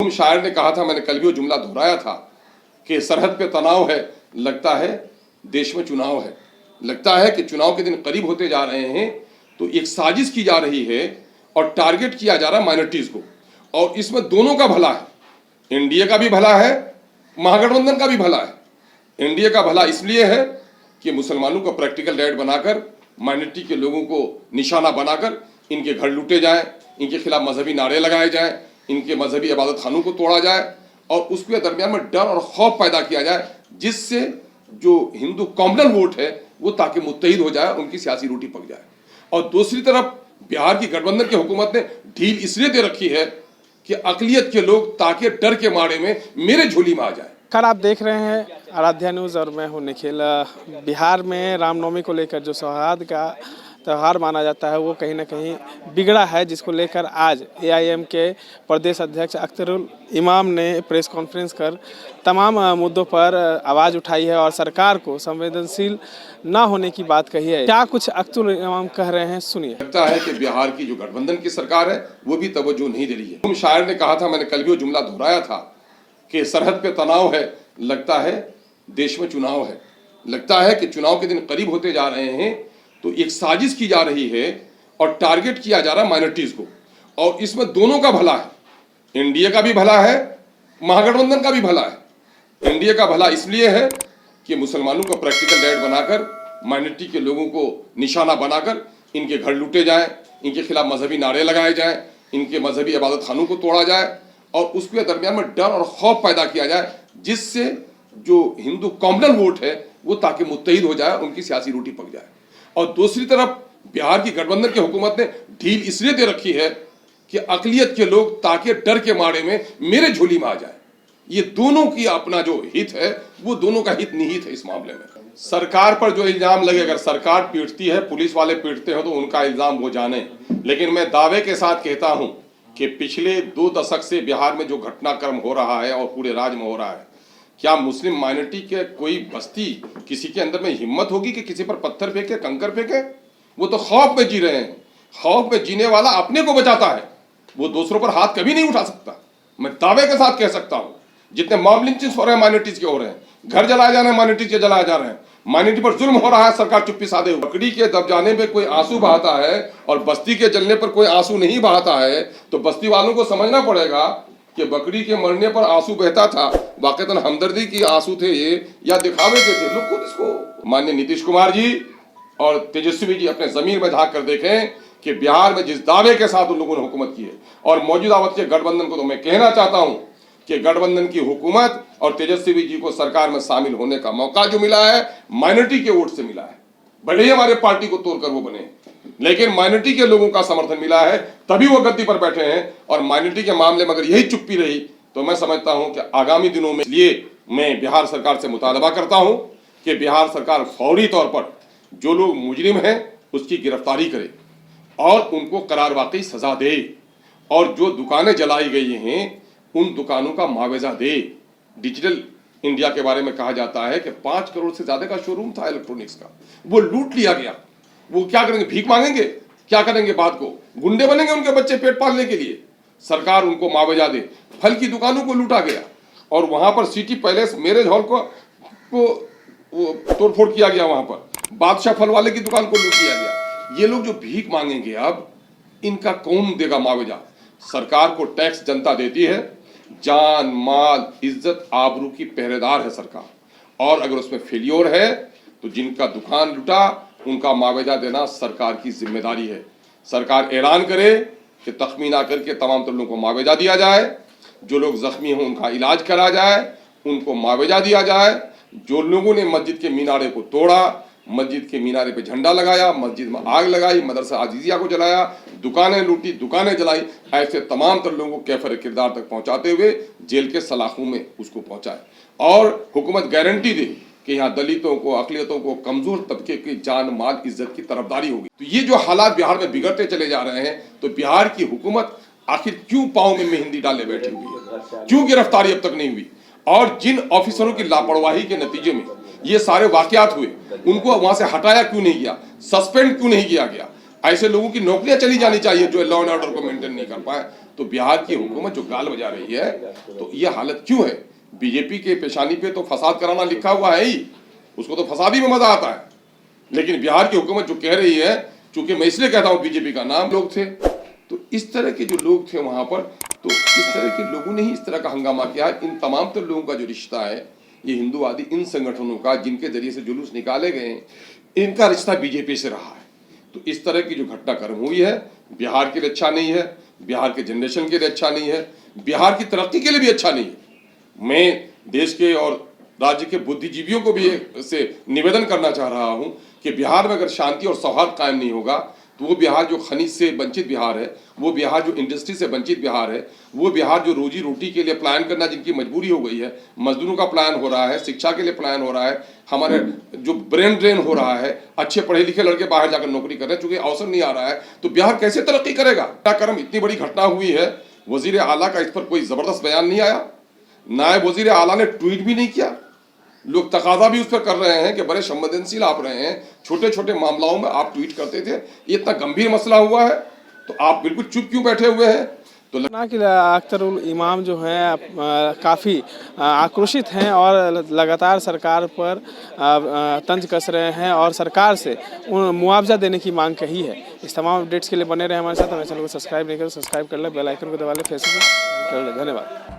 मरहूम शायर ने कहा था, मैंने कल भी वो जुमला दोहराया था कि सरहद पे तनाव है, लगता है देश में चुनाव है। लगता है कि चुनाव के दिन करीब होते जा रहे हैं, तो एक साजिश की जा रही है और टारगेट किया जा रहा है माइनॉरिटीज को, और इसमें दोनों का भला है। एनडीए का भी भला है, महागठबंधन का भी भला है। एनडीए का भला इसलिए है कि मुसलमानों को प्रैक्टिकल राइट बनाकर, माइनॉरिटी के लोगों को निशाना बनाकर इनके घर लूटे जाएं, इनके खिलाफ मजहबी नारे लगाए जाएं, इनके मजहबी इबादत खानों को तोड़ा जाए और उसके दरमियान में डर और खौफ पैदा किया जाए, जिससे जो हिंदू कॉमनल वोट है वो ताकि मुत्तहिद हो जाए, उनकी सियासी रोटी पक जाए। और दूसरी तरफ बिहार की गठबंधन की हुकूमत ने ढील इसलिए दे रखी है कि अकलियत के लोग ताकि डर के मारे में मेरे झोली में आ जाए। खैर, आप देख रहे हैं आराध्या न्यूज़ और मैं हूं निखिल। बिहार में रामनवमी को लेकर जो सौहार्द का त्यौहार माना जाता है वो कहीं ना कहीं बिगड़ा है, जिसको लेकर आज एआईएम के प्रदेश अध्यक्ष अख्तरुल इमाम ने प्रेस कॉन्फ्रेंस कर तमाम मुद्दों पर आवाज़ उठाई है और सरकार को संवेदनशील ना होने की बात कही है। क्या कुछ अख्तरुल इमाम कह रहे हैं, सुनिए। लगता है कि बिहार की जो गठबंधन की सरकार है वो भी तवज्जो नहीं दे रही है। शायर ने कहा था, मैंने कल भी वो जुमला दोहराया था कि सरहद पे तनाव है, लगता है देश में चुनाव है। लगता है कि चुनाव के दिन करीब होते जा रहे हैं, तो एक साजिश की जा रही है और टारगेट किया जा रहा है माइनॉरिटीज को, और इसमें दोनों का भला है। एनडीए का भी भला है, महागठबंधन का भी भला है। एनडीए का भला इसलिए है कि मुसलमानों को प्रैक्टिकल राइट बनाकर, माइनॉरिटी के लोगों को निशाना बनाकर इनके घर लूटे जाएं, इनके खिलाफ मजहबी नारे लगाए जाएं, इनके मजहबी इबादत खानों को तोड़ा जाए और उसके दरमियान में डर और खौफ पैदा किया जाए, जिससे जो हिंदू कॉमनल वोट है वो ताकि मुत्तहिद हो जाए, उनकी सियासी रोटी पक जाए। और दूसरी तरफ बिहार की गठबंधन की हुकूमत ने ढील इसलिए दे रखी है कि अकलियत के लोग ताकि डर के मारे में मेरे झोली में आ जाए। ये दोनों की अपना जो हित है वो दोनों का हित निहित है इस मामले में। सरकार पर जो इल्जाम लगे, अगर सरकार पीटती है, पुलिस वाले पीटते हो तो उनका इल्जाम वो जाने, लेकिन मैं दावे के साथ कहता हूं कि पिछले 2 दशक से बिहार में जो घटनाक्रम हो रहा है और पूरे राज्य में हो रहा है, क्या मुस्लिम माइनॉरिटी के कोई बस्ती किसी के अंदर में हिम्मत होगी कि किसी पर पत्थर फेंके, कंकर फेंके? वो तो खौफ में जी रहे हैं। खौफ में जीने वाला अपने को बचाता है, वो दूसरों पर हाथ कभी नहीं उठा सकता। मैं दावे के साथ कह सकता हूं, जितने मॉब लिंचिंग हो रहे हैं माइनॉरिटीज के हो रहे हैं, घर जलाए जा रहे हैं माइनॉरिटीज के जलाए जा रहे हैं, माइनॉरिटी पर जुल्म हो रहा है, सरकार चुप्पी साधे हुए। बकरी के दब जाने पे कोई आंसू बहाता है और बस्ती के जलने पर कोई आंसू नहीं बहाता है, तो बस्ती वालों को समझना पड़ेगा कि बकरी के मरने पर आंसू बहता था, वाकईतन हमदर्दी की आंसू थे ये या दिखावे के थे? लोग खुद इसको, माननीय नीतीश कुमार जी और तेजस्वी जी अपने जमीन में झांक कर देखें कि बिहार में जिस दावे के साथ उन लोगों ने हुकूमत की है, और मौजूदा वक्त के गठबंधन को तो मैं कहना चाहता हूं कि गठबंधन की हुकूमत और तेजस्वी जी को सरकार में शामिल होने का मौका जो मिला है माइनॉरिटी के वोट से मिला है। भले ही हमारे पार्टी को तोड़कर वो बने, लेकिन माइनॉरिटी के लोगों का समर्थन मिला है, तभी वो गद्दी पर बैठे हैं। और माइनॉरिटी के मामले में अगर यही चुप्पी रही तो मैं समझता हूं कि आगामी दिनों में, लिए मैं बिहार सरकार से मुतालबा करता हूं कि बिहार सरकार फौरी तौर पर जो लोग मुजरिम हैं उसकी गिरफ्तारी करे और उनको करार वाकई सजा दे, और जो दुकानें जलाई गई हैं उन दुकानों का मुआवजा दे। डिजिटल इंडिया के बारे में कहा जाता है कि 5 करोड़ से ज्यादा का शोरूम था इलेक्ट्रॉनिक्स का, वो लूट लिया गया। वो क्या करेंगे? भीख मांगेंगे? क्या करेंगे? बाद को गुंडे बनेंगे उनके बच्चे पेट पालने के लिए? सरकार उनको मुआवजा दे। फल की दुकानों को लूटा गया और वहां पर सिटी पैलेस मैरिज हॉल को तोड़फोड़ किया गया, वहां पर बादशाह फल वाले की दुकान को लूट लिया गया। ये लोग जो भीख मांगेंगे अब, इनका कौन देगा मुआवजा? सरकार को टैक्स जनता देती है, जान माल इज्जत आबरू की पहरेदार है सरकार, और अगर उसमें फेलियर है तो जिनका दुकान लुटा उनका मुआवजा देना सरकार की जिम्मेदारी है। सरकार ऐलान करे कि तखमीना करके तमाम लोगों को मुआवजा दिया जाए, जो लोग जख्मी हों उनका इलाज करा जाए, उनको मुआवजा दिया जाए। जो लोगों ने मस्जिद के मीनारे को तोड़ा, मस्जिद के मीनारे पे झंडा लगाया, मस्जिद में आग लगाई, मदरसा आजीजिया को जलाया, दुकानें लूटी, दुकानें जलाई, ऐसे तमाम लोगों को कैफर किरदार तक पहुंचाते हुए जेल के सलाखों में उसको पहुंचाए, और हुकूमत गारंटी दे कि यहाँ दलितों को, अकलियतों को, कमजोर तबके की जान माल इज्जत की तरफदारी होगी। तो ये जो हालात बिहार में बिगड़ते चले जा रहे हैं, तो बिहार की हुकूमत आखिर क्यों पाँव में मेहंदी डाले बैठी हुई है? क्यों गिरफ्तारी अब तक नहीं हुई? और जिन ऑफिसरों की लापरवाही के नतीजे में ये सारे वाकयात हुए, उनको वहां से हटाया क्यों नहीं गया? सस्पेंड क्यों नहीं किया गया? ऐसे लोगों की नौकरियां चली जानी चाहिए जो लॉ एंड ऑर्डर को मेंटेन नहीं कर पाए। तो बिहार की हुकूमत जो गाल बजा रही है, तो ये हालत क्यों है? बीजेपी के पेशानी पे तो फसाद कराना लिखा हुआ है ही, उसको तो फसादी में मजा आता है। लेकिन बिहार की हुकूमत जो कह रही है, चूंकि मैं इसलिए कहता हूं बीजेपी का नाम लोग थे, तो इस तरह के जो लोग थे वहां पर, तो इस तरह के लोगों ने ही इस तरह का हंगामा किया है। इन तमाम तो लोगों का जो रिश्ता है, ये हिंदूवादी इन संगठनों का जिनके जरिए से जुलूस निकाले गए, इनका रिश्ता बीजेपी से रहा है। तो इस तरह की जो घटनाक्रम हुई है, बिहार के लिए अच्छा नहीं है, बिहार के जनरेशन के लिए अच्छा नहीं है, बिहार की तरक्की के लिए भी अच्छा नहीं है। मैं देश के और राज्य के बुद्धिजीवियों को भी से निवेदन करना चाह रहा हूं कि बिहार में अगर शांति और सौहार्द कायम नहीं होगा, तो वो बिहार जो खनिज से वंचित बिहार है, वो बिहार जो इंडस्ट्री से वंचित बिहार है, वो बिहार जो रोजी रोटी के लिए प्लान करना जिनकी मजबूरी हो गई है, मजदूरों का प्लान हो रहा है, शिक्षा के लिए प्लान हो रहा है, हमारे जो ब्रेन ड्रेन हो रहा है, अच्छे पढ़े लिखे लड़के बाहर जाकर नौकरी कर रहे हैं, चूंकि अवसर नहीं आ रहा है, तो बिहार कैसे तरक्की करेगा? घटनाक्रम इतनी बड़ी घटना हुई है, वजीर आला का इस पर कोई जबरदस्त बयान नहीं आया, नायब वजीर आला ने ट्वीट भी नहीं किया। लोग तकाजा भी उस पर कर रहे हैं कि बड़े संवेदनशील आप रहे हैं, छोटे छोटे मामलों में आप ट्वीट करते थे, ये इतना गंभीर मसला हुआ है तो आप बिल्कुल चुप क्यों बैठे हुए हैं? तो ना कि अख्तरुल इमाम जो हैं काफ़ी आक्रोशित हैं और लगातार सरकार पर तंज कस रहे हैं और सरकार से मुआवजा देने की मांग कही है। इस तमाम अपडेट्स के लिए बने रहे हमारे साथ। हमारे चैनल को सब्सक्राइब नहीं करें, सब्सक्राइब कर ले, बेल आइकन को दबा ले, फेसबुक कर ले। धन्यवाद।